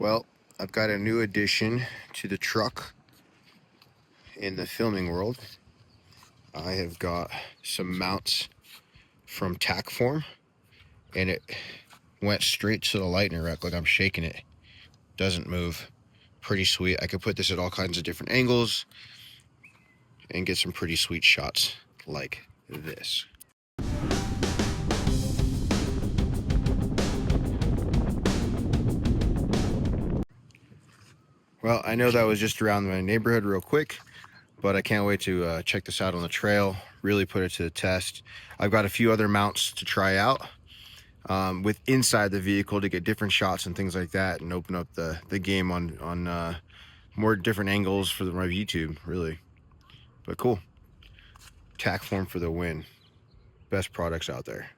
Well, I've got a new addition to the truck in the filming world. I have got some mounts from TackForm, and it went straight to the lightning rack. Like, I'm shaking it. Doesn't move. Pretty sweet. I could put this at all kinds of different angles and get some pretty sweet shots like this. Well, I know that was just around my neighborhood real quick, but I can't wait to check this out on the trail, really put it to the test. I've got a few other mounts to try out with inside the vehicle to get different shots and things like that, and open up the game on more different angles for my YouTube, really. But cool. TackForm for the win. Best products out there.